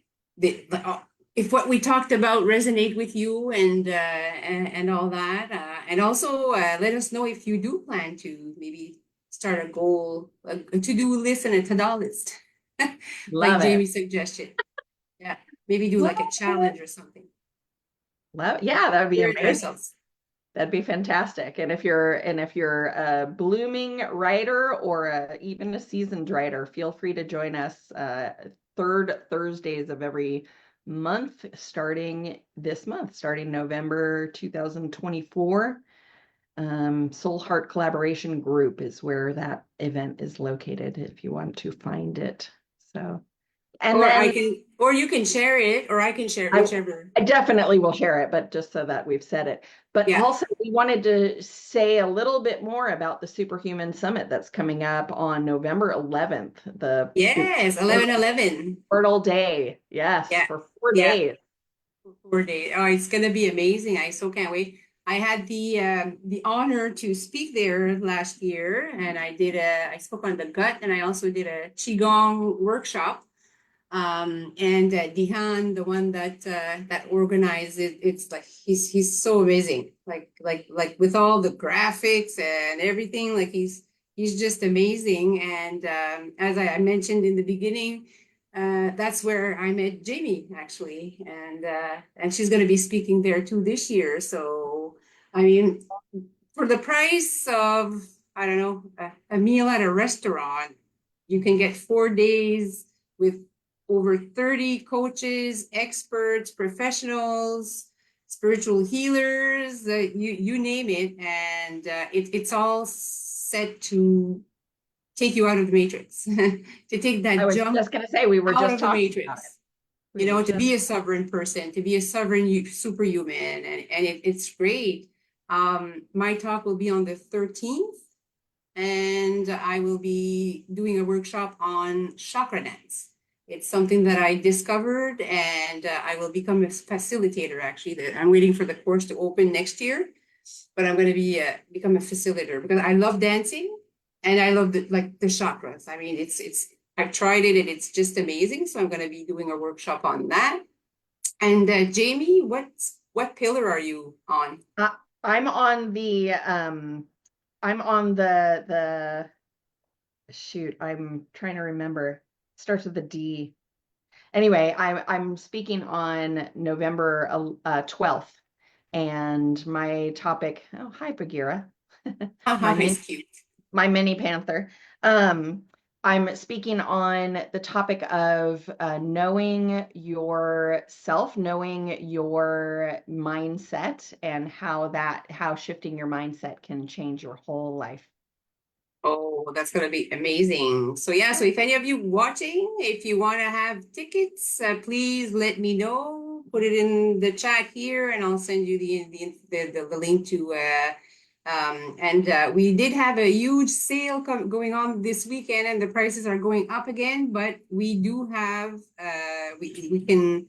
Speaker 1: if what we talked about resonate with you and all that and also let us know if you do plan to maybe start a goal a to-do list and a to-do list like
Speaker 2: Love it.
Speaker 1: Jamie suggested. Yeah, maybe do
Speaker 2: Love
Speaker 1: like a
Speaker 2: it.
Speaker 1: challenge or something.
Speaker 2: Love, yeah, that would be
Speaker 1: Encourage
Speaker 2: amazing.
Speaker 1: ourselves.
Speaker 2: That'd be fantastic. And if you're a blooming writer or even a seasoned writer, feel free to join us third Thursdays of every month, starting this month, starting November 2024. Soul Heart Collaboration Group is where that event is located if you want to find it. So, and
Speaker 1: Or
Speaker 2: then
Speaker 1: or you can share it or I can share it,
Speaker 2: I,
Speaker 1: whichever.
Speaker 2: I definitely will share it, but just so that we've said it. But
Speaker 1: Yeah.
Speaker 2: also, we wanted to say a little bit more about the Superhuman Summit that's coming up on November 11th, the
Speaker 1: Yes, 11/11.
Speaker 2: Portal Day. Yes,
Speaker 1: Yeah.
Speaker 2: for 4 days.
Speaker 1: Yeah. 4 days. Oh, it's gonna be amazing. I so can't wait. I had the honor to speak there last year, and I spoke on the gut, and I also did a qigong workshop. And Dihan, the one that organized it, it's like he's so amazing. Like with all the graphics and everything, like he's just amazing. And as I mentioned in the beginning, that's where I met Jamie actually, and she's going to be speaking there too this year. So I mean, for the price of I don't know a meal at a restaurant, you can get 4 days with over 30 coaches, experts, professionals, spiritual healers, you name it, and it's all set to take you out of the matrix, to take
Speaker 2: I
Speaker 1: that
Speaker 2: was
Speaker 1: jump
Speaker 2: just going to say, we were
Speaker 1: out
Speaker 2: just
Speaker 1: of the
Speaker 2: talking about it.
Speaker 1: matrix.
Speaker 2: We were
Speaker 1: To
Speaker 2: just,
Speaker 1: be a sovereign person, to be a sovereign superhuman, and it's great. My talk will be on the 13th, and I will be doing a workshop on chakra dance. It's something that I discovered, and I will become a facilitator. Actually, I'm waiting for the course to open next year, but I'm going to be become a facilitator because I love dancing and I love the chakras. I mean, it's I've tried it and it's just amazing. So I'm going to be doing a workshop on that. And Jamie, what pillar are you on?
Speaker 2: uh, I'm on the shoot, I'm trying to remember. Starts with a D. Anyway, I'm speaking on November 12th, and my topic. Oh, hi, Bagheera, my
Speaker 1: He's cute.
Speaker 2: mini panther. Um, I'm speaking on the topic of knowing yourself, knowing your mindset, and how shifting your mindset can change your whole life.
Speaker 1: Oh, that's going to be amazing. So yeah, so if any of you watching, if you want to have tickets, please let me know. Put it in the chat here, and I'll send you the link to. And we did have a huge sale going on this weekend, and the prices are going up again. But we do have we can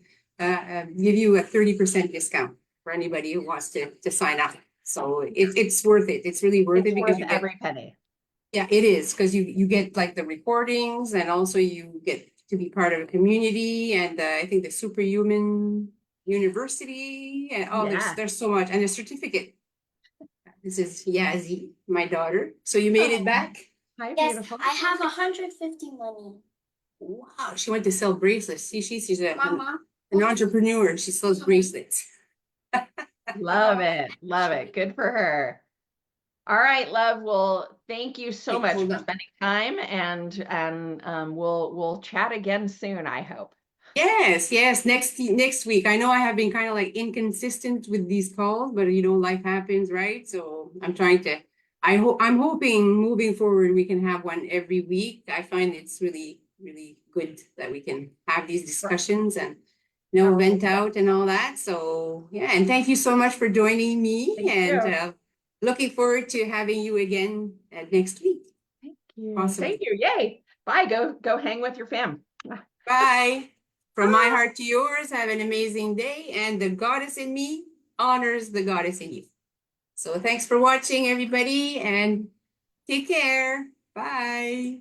Speaker 1: give you a 30% discount for anybody who wants to sign up. So it's worth it. It's really worth
Speaker 2: It's
Speaker 1: it because
Speaker 2: worth
Speaker 1: you get.
Speaker 2: every penny.
Speaker 1: Yeah, it is because you get like the recordings and also you get to be part of a community and I think the Superhuman University and oh
Speaker 2: Yeah.
Speaker 1: there's so much and a certificate. This is Yazzie, my daughter. So you made it back?
Speaker 2: Hi,
Speaker 3: Yes,
Speaker 2: beautiful.
Speaker 3: I have 150 money.
Speaker 1: Wow, she went to sell bracelets. See, she's
Speaker 3: Mama.
Speaker 1: an entrepreneur. She sells bracelets.
Speaker 2: Love it. Love it. Good for her. All right, love. Well, thank you so
Speaker 1: Wait,
Speaker 2: much
Speaker 1: hold
Speaker 2: for
Speaker 1: on.
Speaker 2: spending time, and we'll chat again soon, I hope.
Speaker 1: Yes. Next week. I know I have been kind of like inconsistent with these calls, but life happens, right? So I'm hoping moving forward we can have one every week. I find it's really, really good that we can have these discussions and vent out and all that. So yeah, and thank you so much for joining me,
Speaker 2: Thank
Speaker 1: and
Speaker 2: you.
Speaker 1: looking forward to having you again next week,
Speaker 2: Thank you.
Speaker 1: possibly.
Speaker 2: Thank you. Yay. Bye. Go hang with your fam.
Speaker 1: Bye. From my
Speaker 2: Bye.
Speaker 1: heart to yours, have an amazing day. And the goddess in me honors the goddess in you. So thanks for watching, everybody, and take care. Bye.